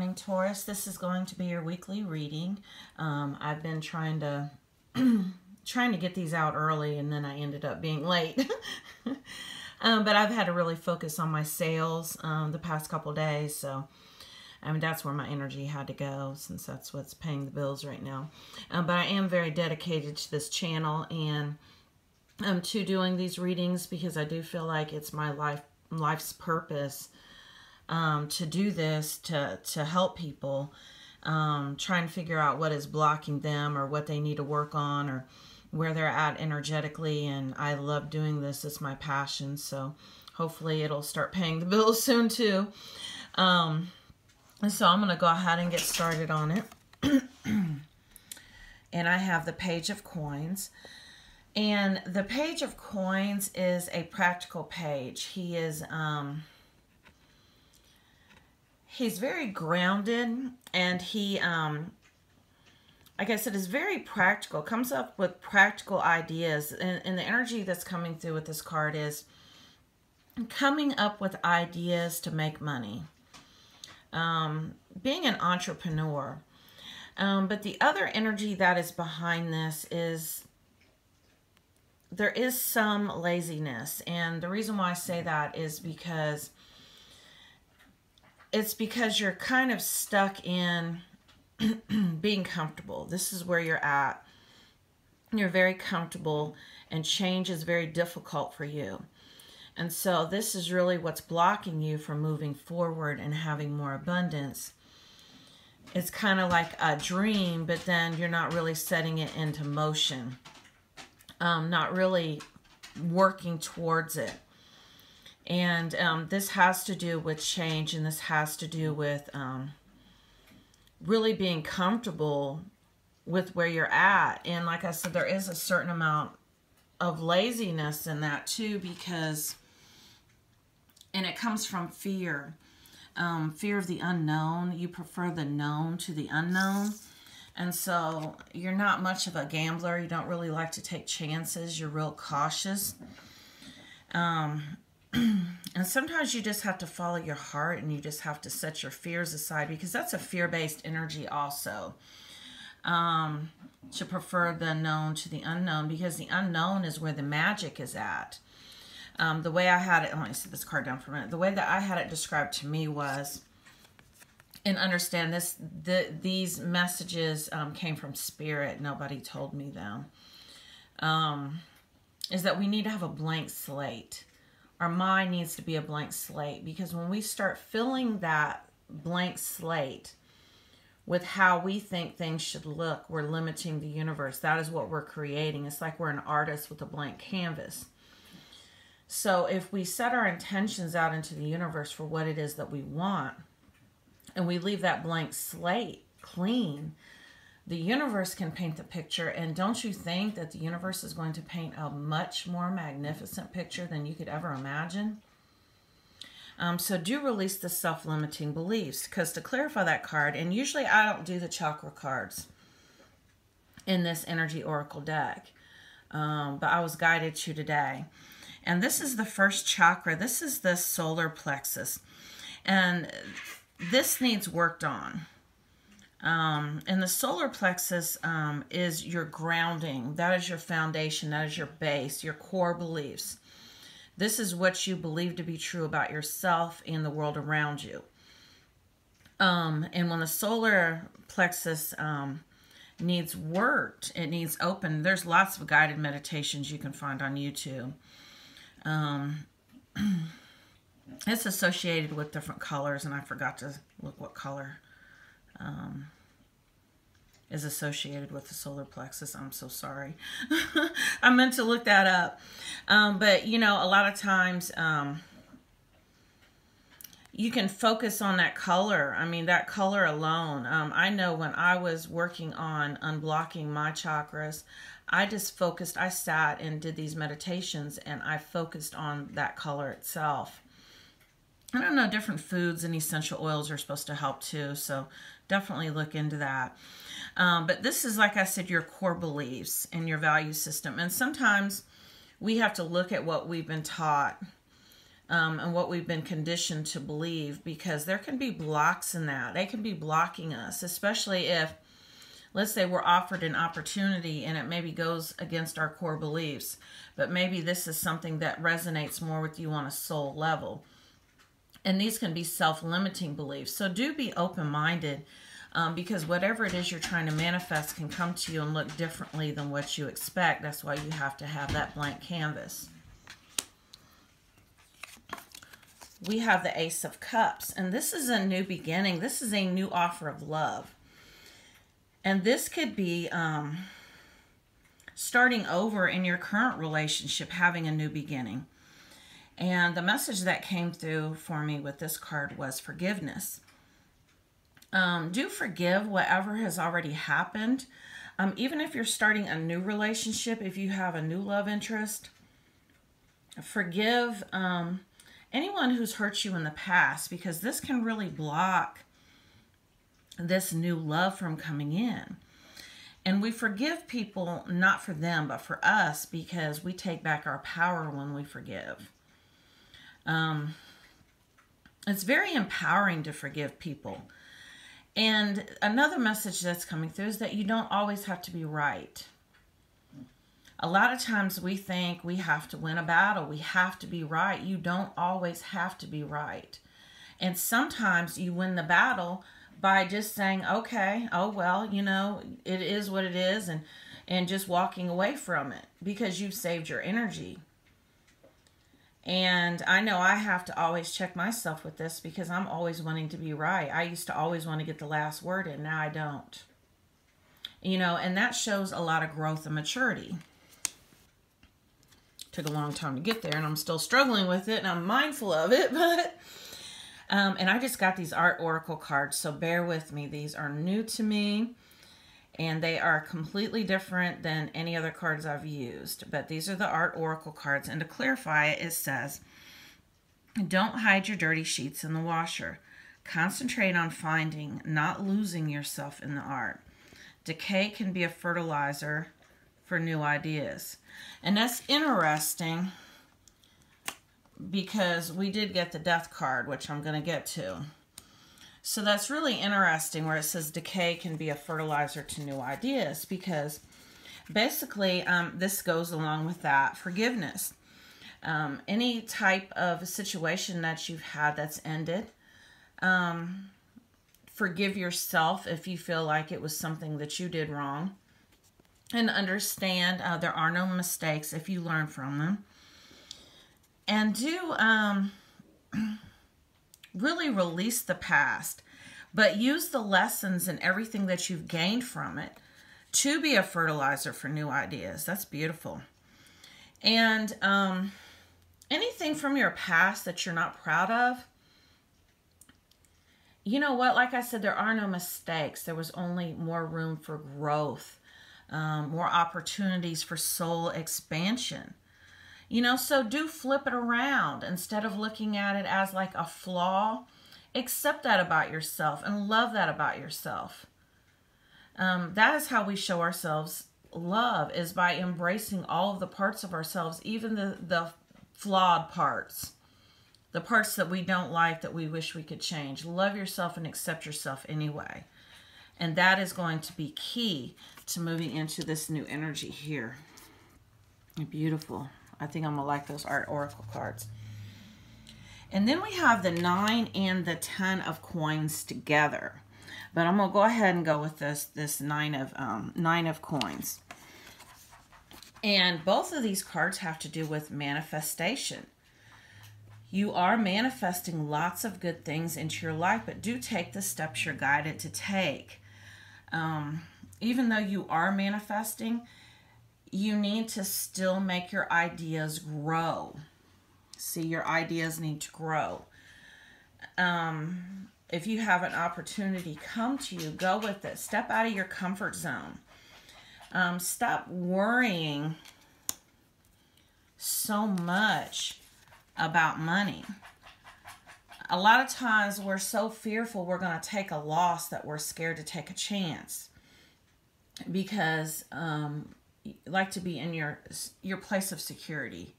morning, Taurus. This is going to be your weekly reading. I've been trying to get these out early, and then I ended up being late. But I've had to really focus on my sales the past couple days, so that's where my energy had to go, since that's what's paying the bills right now. But I am very dedicated to this channel and to doing these readings, because I do feel like it's my life's purpose to do this, to help people try and figure out what is blocking them, or what they need to work on, or where they're at energetically. And I love doing this. It's my passion, so hopefully it'll start paying the bills soon too. So I'm going to go ahead and get started on it. And I have the Page of Coins. And the Page of Coins is a practical page. He is he's very grounded, and he like I said, is very practical. Comes up with practical ideas, and the energy that's coming through with this card is coming up with ideas to make money. Being an entrepreneur. But the other energy that is behind this is there is some laziness. And the reason why I say that is because you're kind of stuck in being comfortable. This is where you're at. You're very comfortable, and change is very difficult for you. And so this is really what's blocking you from moving forward and having more abundance. It's kind of like a dream, but then you're not really setting it into motion. Not really working towards it. And this has to do with change, and this has to do with really being comfortable with where you're at. And like I said, there is a certain amount of laziness in that too, because, and it comes from fear. Fear of the unknown. You prefer the known to the unknown. And so you're not much of a gambler. You don't really like to take chances. You're real cautious. And sometimes you just have to follow your heart, and you just have to set your fears aside, because that's a fear-based energy also. To prefer the known to the unknown, because the unknown is where the magic is at. The way I had it, let me set this card down for a minute. The way that I had it described to me was, and understand this, these messages came from Spirit. Nobody told me them. Is that we need to have a blank slate. Our mind needs to be a blank slate, because when we start filling that blank slate with how we think things should look, we're limiting the universe. That is what we're creating. It's like we're an artist with a blank canvas. So if we set our intentions out into the universe for what it is that we want, and we leave that blank slate clean, the universe can paint the picture. And don't you think that the universe is going to paint a much more magnificent picture than you could ever imagine? So do release the self-limiting beliefs, because to clarify that card, and usually I don't do the chakra cards in this energy oracle deck, but I was guided to today. And this is the first chakra. This is the solar plexus. And this needs worked on. And the solar plexus is your grounding. That is your foundation. That is your base, your core beliefs. This is what you believe to be true about yourself and the world around you. And when the solar plexus needs worked, it needs open. There's lots of guided meditations you can find on YouTube. It's associated with different colors, and I forgot to look what color is associated with the solar plexus. I'm so sorry. I meant to look that up. But, you know, a lot of times you can focus on that color. I mean, that color alone. I know when I was working on unblocking my chakras, I just focused. I sat and did these meditations, and I focused on that color itself. I don't know, different foods and essential oils are supposed to help too, so definitely look into that. But this is, like I said, your core beliefs and your value system. And sometimes we have to look at what we've been taught and what we've been conditioned to believe, because there can be blocks in that. They can be blocking us, especially if, let's say, we're offered an opportunity and it maybe goes against our core beliefs, but maybe this is something that resonates more with you on a soul level. And these can be self-limiting beliefs. So do be open-minded, because whatever it is you're trying to manifest can come to you and look differently than what you expect. That's why you have to have that blank canvas. We have the Ace of Cups, and this is a new beginning. This is a new offer of love. And this could be starting over in your current relationship, having a new beginning. And the message that came through for me with this card was forgiveness. Do forgive whatever has already happened. Even if you're starting a new relationship, if you have a new love interest, forgive anyone who's hurt you in the past, because this can really block this new love from coming in. And we forgive people not for them, but for us, because we take back our power when we forgive. It's very empowering to forgive people. And another message that's coming through is that you don't always have to be right. A lot of times we think we have to win a battle. We have to be right. You don't always have to be right. And sometimes you win the battle by just saying, okay, oh, well, you know, it is what it is, and just walking away from it, because you've saved your energy. And I know I have to always check myself with this, because I'm always wanting to be right. I used to always want to get the last word in. Now I don't. You know, and that shows a lot of growth and maturity. Took a long time to get there, and I'm still struggling with it, and I'm mindful of it, but... and I just got these art oracle cards, so bear with me. These are new to me, and they are completely different than any other cards I've used. But these are the art oracle cards, and to clarify it, it says, don't hide your dirty sheets in the washer. Concentrate on finding, not losing yourself in the art. Decay can be a fertilizer for new ideas. And that's interesting, because we did get the Death card, which I'm going to get to. So that's really interesting, where it says decay can be a fertilizer to new ideas, because basically this goes along with that. Forgiveness. Any type of situation that you've had that's ended, forgive yourself if you feel like it was something that you did wrong, and understand there are no mistakes if you learn from them. And do really release the past, but use the lessons and everything that you've gained from it to be a fertilizer for new ideas. That's beautiful. And anything from your past that you're not proud of, you know what? Like I said, there are no mistakes. There was only more room for growth, more opportunities for soul expansion. You know, so do flip it around. Instead of looking at it as like a flaw, accept that about yourself and love that about yourself. That is how we show ourselves love, is by embracing all of the parts of ourselves, even the flawed parts, the parts that we don't like, that we wish we could change. Love yourself and accept yourself anyway. And that is going to be key to moving into this new energy here. Beautiful. I think I'm going to like those art oracle cards. And then we have the 9 and the 10 of coins together. But I'm going to go ahead and go with this 9 of coins. And both of these cards have to do with manifestation. You are manifesting lots of good things into your life, but do take the steps you're guided to take. Even though you are manifesting, you need to still make your ideas grow. See, your ideas need to grow. If you have an opportunity come to you, go with it. Step out of your comfort zone. Stop worrying so much about money. A lot of times we're so fearful we're going to take a loss that we're scared to take a chance, because you like to be in your place of security,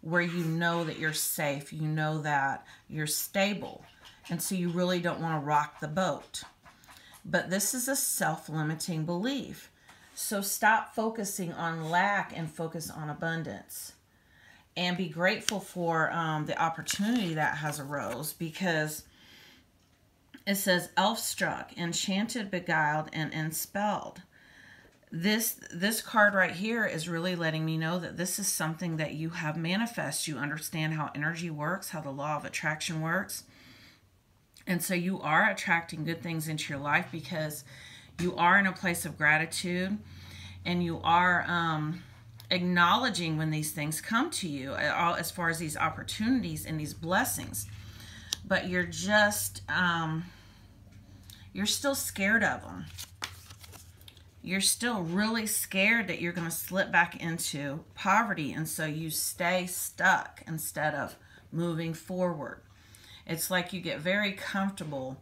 where you know that you're safe, you know that you're stable, and so you really don't want to rock the boat. But this is a self-limiting belief. So stop focusing on lack and focus on abundance. And be grateful for the opportunity that has arose, because it says elf-struck, enchanted, beguiled, and enspelled. This card right here is really letting me know that this is something that you have manifest. You understand how energy works, how the law of attraction works. And so you are attracting good things into your life because you are in a place of gratitude, and you are acknowledging when these things come to you, as far as these opportunities and these blessings. But you're just, you're still scared of them. You're still really scared that you're going to slip back into poverty, and so you stay stuck instead of moving forward. It's like you get very comfortable,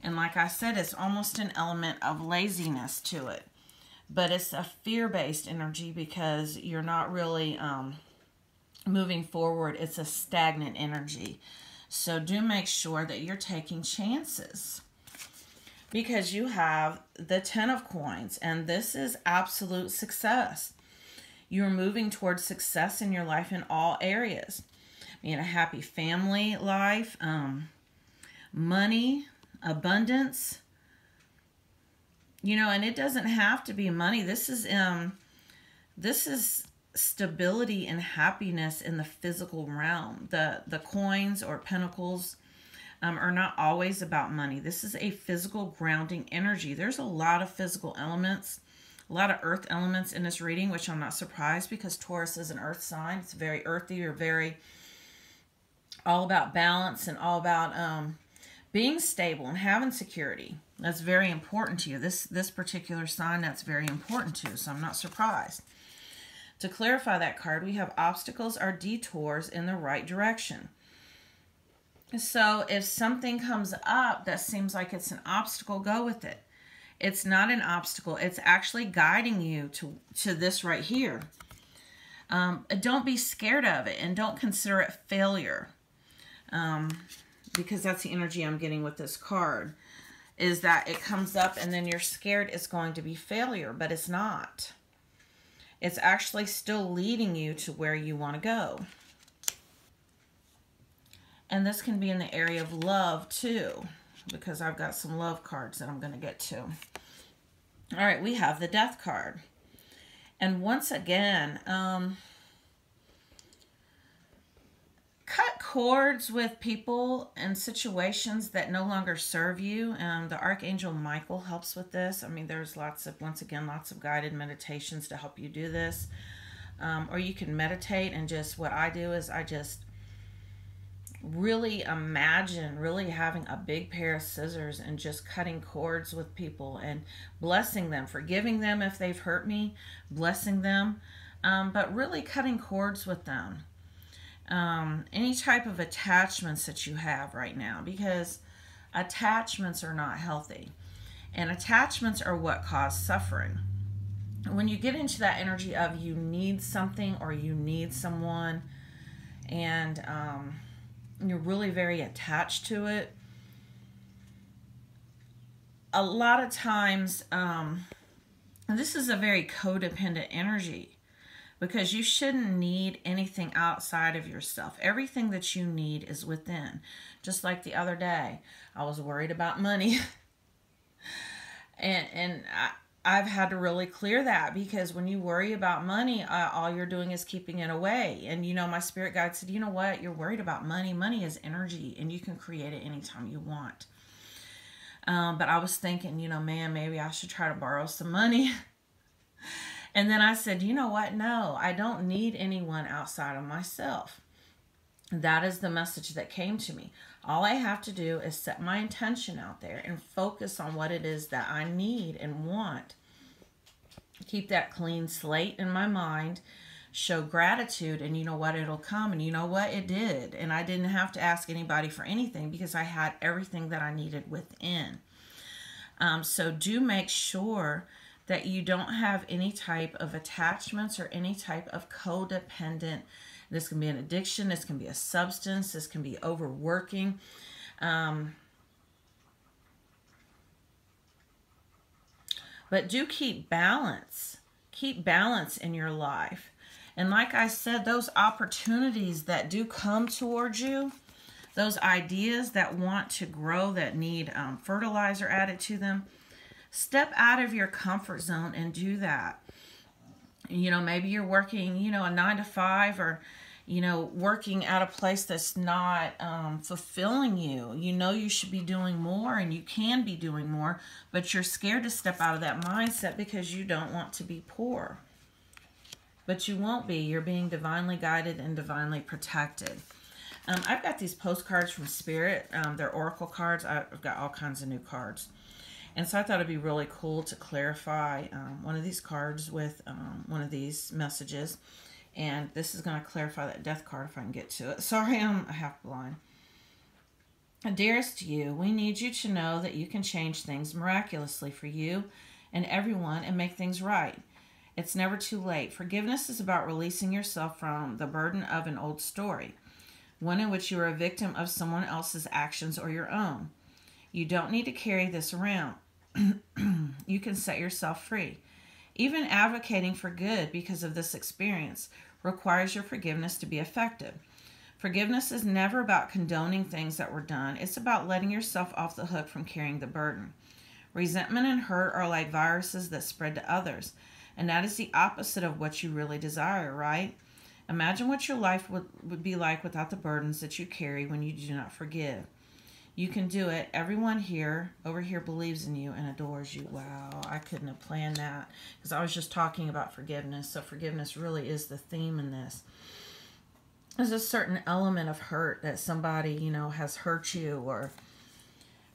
and like I said, it's almost an element of laziness to it. But it's a fear-based energy because you're not really moving forward. It's a stagnant energy. So do make sure that you're taking chances, because you have the 10 of coins, and this is absolute success. You're moving towards success in your life in all areas. A happy family life, money, abundance, and it doesn't have to be money. This is stability and happiness in the physical realm. The coins or pentacles are not always about money. This is a physical grounding energy. There's a lot of physical elements, a lot of earth elements in this reading, which I'm not surprised, because Taurus is an earth sign. It's very earthy, or very all about balance and all about being stable and having security. That's very important to you. This particular sign, that's very important to you, so I'm not surprised. To clarify that card, we have obstacles are detours in the right direction. So if something comes up that seems like it's an obstacle, go with it. It's not an obstacle. It's actually guiding you to this right here. Don't be scared of it, and don't consider it failure. Because that's the energy I'm getting with this card, is that it comes up and then you're scared it's going to be failure, but it's not. It's actually still leading you to where you want to go. And this can be in the area of love too, because I've got some love cards that I'm going to get to. All right, we have the Death card. And once again, cut cords with people and situations that no longer serve you. The Archangel Michael helps with this. There's once again, lots of guided meditations to help you do this. Or you can meditate, and what I do is I just really imagine really having a big pair of scissors and just cutting cords with people and blessing them, forgiving them if they've hurt me, blessing them, but really cutting cords with them. Any type of attachments that you have right now, because attachments are not healthy, and attachments are what cause suffering. When you get into that energy of you need something or you need someone, and you're really very attached to it, a lot of times this is a very codependent energy, because you shouldn't need anything outside of yourself. Everything that you need is within. Just like the other day, I was worried about money. and I've had to really clear that, because when you worry about money, all you're doing is keeping it away. And, my spirit guide said, you know what? You're worried about money. Money is energy, and you can create it anytime you want. But I was thinking, man, maybe I should try to borrow some money. And then I said, you know what? No, I don't need anyone outside of myself. That is the message that came to me. All I have to do is set my intention out there and focus on what it is that I need and want. Keep that clean slate in my mind. Show gratitude, and you know what? It'll come. And you know what? It did. And I didn't have to ask anybody for anything, because I had everything that I needed within. So do make sure that you don't have any type of attachments or any type of codependent This can be an addiction. This can be a substance. This can be overworking. But do keep balance. Keep balance in your life. And like I said, those opportunities that do come towards you, those ideas that want to grow, that need fertilizer added to them, step out of your comfort zone and do that. You know, maybe you're working, you know, a 9 to 5, or, you know, working at a place that's not fulfilling you. You know you should be doing more, and you can be doing more, but you're scared to step out of that mindset because you don't want to be poor. But you won't be. You're being divinely guided and divinely protected. I've got these postcards from Spirit. They're oracle cards. I've got all kinds of new cards. And so I thought it'd be really cool to clarify one of these cards with one of these messages. And this is going to clarify that death card if I can get to it. Sorry, I'm half blind. Dearest you, we need you to know that you can change things miraculously for you and everyone and make things right. It's never too late. Forgiveness is about releasing yourself from the burden of an old story, one in which you are a victim of someone else's actions or your own. You don't need to carry this around. You can set yourself free. Even advocating for good because of this experience requires your forgiveness to be effective. Forgiveness is never about condoning things that were done. It's about letting yourself off the hook from carrying the burden. Resentment and hurt are like viruses that spread to others, and that is the opposite of what you really desire, right? Imagine what your life would be like without the burdens that you carry when you do not forgive. You can do it. Everyone over here believes in you and adores you. Wow, I couldn't have planned that, because I was just talking about forgiveness. So forgiveness really is the theme in this. There's a certain element of hurt that somebody, you know, has hurt you,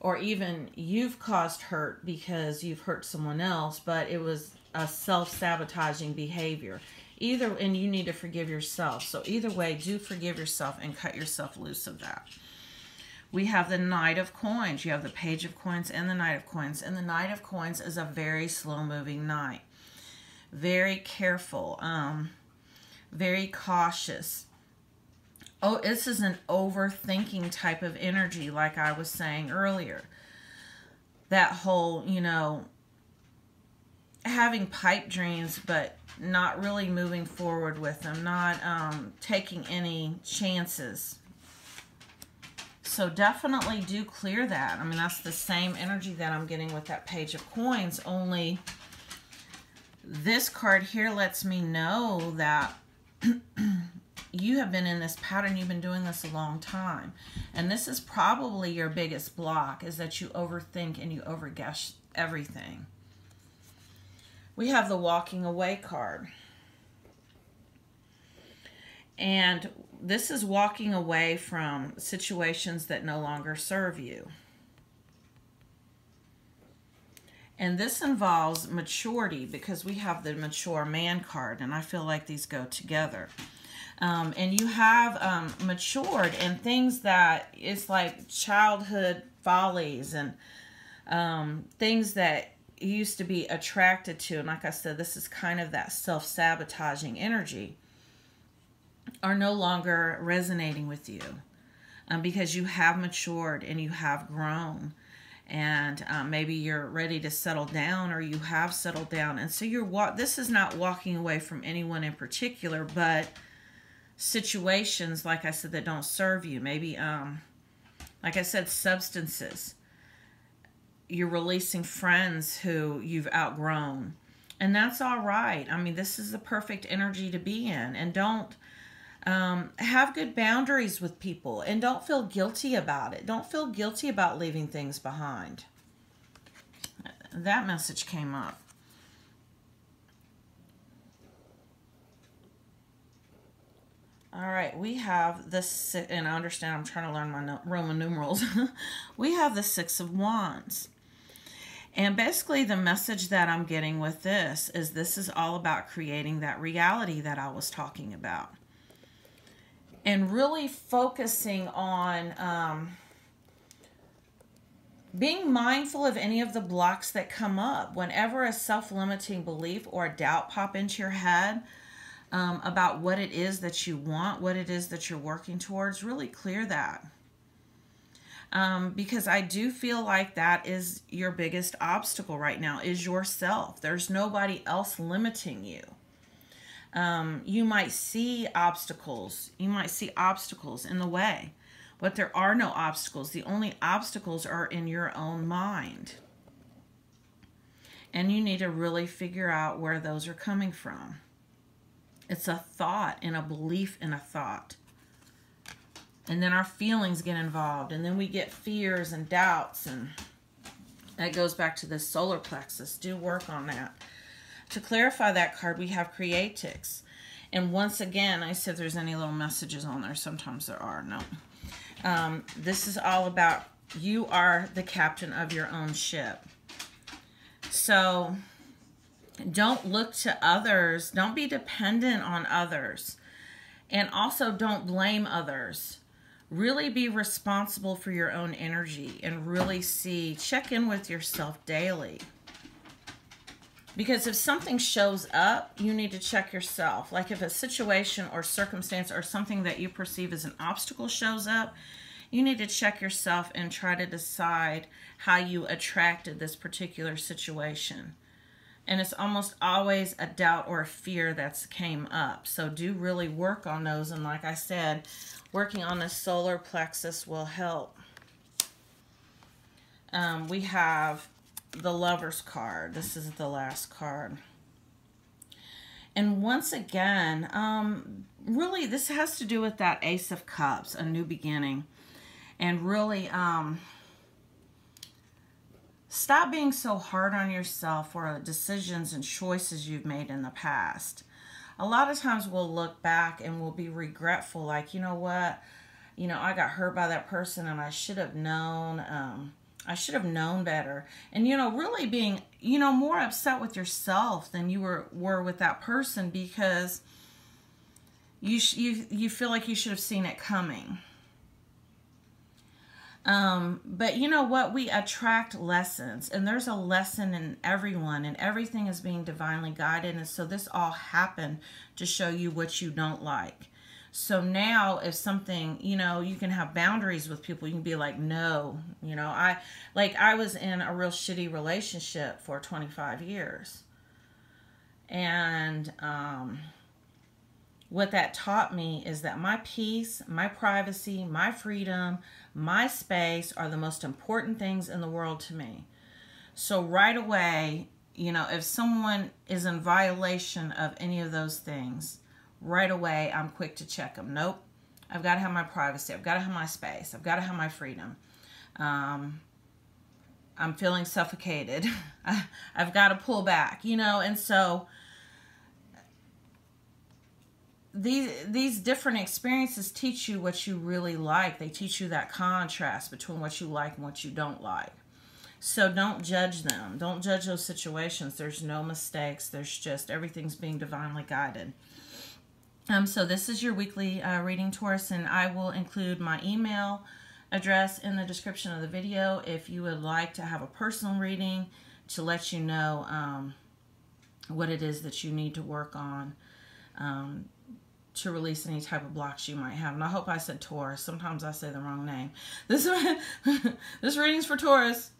or even you've caused hurt because you've hurt someone else, but it was a self-sabotaging behavior. And you need to forgive yourself. So either way, do forgive yourself and cut yourself loose of that. We have the Knight of Coins. You have the Page of Coins and the Knight of Coins. And the Knight of Coins is a very slow-moving knight. Very careful. Very cautious. Oh, this is an overthinking type of energy, like I was saying earlier. That whole, you know, having pipe dreams, but not really moving forward with them. Not taking any chances. So definitely do clear that. I mean, that's the same energy that I'm getting with that Page of Coins, only this card here lets me know that you have been in this pattern. You've been doing this a long time. And this is probably your biggest block, is that you overthink and you overguess everything. We have the Walking Away card. And this is walking away from situations that no longer serve you. And this involves maturity, because we have the Mature Man card, and I feel like these go together. And you have matured in things that it's like childhood follies and things that you used to be attracted to. And like I said, this is kind of that self-sabotaging energy, are no longer resonating with you, because you have matured and you have grown, and maybe you're ready to settle down, or you have settled down. And so this is not walking away from anyone in particular, but situations, like I said, that don't serve you. Maybe, like I said, substances. You're releasing friends who you've outgrown, and that's all right. I mean, this is the perfect energy to be in. And don't have good boundaries with people, and don't feel guilty about it. Don't feel guilty about leaving things behind. That message came up. All right, we have this, and I understand I'm trying to learn my Roman numerals. We have the Six of Wands. And basically the message that I'm getting with this is all about creating that reality that I was talking about. And really focusing on being mindful of any of the blocks that come up. Whenever a self-limiting belief or a doubt pop into your head, about what it is that you want, what it is that you're working towards. Really clear that. Because I do feel like that is your biggest obstacle right now, is yourself. There's nobody else limiting you. You might see obstacles. You might see obstacles in the way, but there are no obstacles. The only obstacles are in your own mind. And you need to really figure out where those are coming from. It's a thought and a belief in a thought. And then our feelings get involved. And then we get fears and doubts. And that goes back to this solar plexus. Do work on that. To clarify that card, we have Creatix. And once again, I said there's any little messages on there. Sometimes there are. No. This is all about you are the captain of your own ship. So don't look to others. Don't be dependent on others. And also don't blame others. Really be responsible for your own energy and really check in with yourself daily. Because if something shows up, you need to check yourself. Like if a situation or circumstance or something that you perceive as an obstacle shows up, you need to check yourself and try to decide how you attracted this particular situation. And it's almost always a doubt or a fear that's came up. So do really work on those. And like I said, working on the solar plexus will help. We have the Lover's card. This is the last card. And once again, really this has to do with that Ace of Cups, a new beginning. And really stop being so hard on yourself for decisions and choices you've made in the past. A lot of times we'll look back and we'll be regretful, like, you know what, I got hurt by that person and I should have known, better. And, really being, more upset with yourself than you were with that person because you feel like you should have seen it coming. But you know what? We attract lessons, and there's a lesson in everyone, and everything is being divinely guided. And so this all happened to show you what you don't like. So now if something, you can have boundaries with people. You can be like, no, I was in a real shitty relationship for 25 years. And, what that taught me is that my peace, my privacy, my freedom, my space are the most important things in the world to me. So right away, if someone is in violation of any of those things, right away I'm quick to check them. Nope, I've got to have my privacy. I've got to have my space. I've got to have my freedom. I'm feeling suffocated. I've got to pull back, and so these different experiences teach you what you really like. They teach you that contrast between what you like and what you don't like. So don't judge them. Don't judge those situations. There's no mistakes. There's just everything's being divinely guided. So this is your weekly reading, Taurus, and I will include my email address in the description of the video if you would like to have a personal reading to let you know what it is that you need to work on to release any type of blocks you might have. And I hope I said Taurus. Sometimes I say the wrong name. This reading's for Taurus.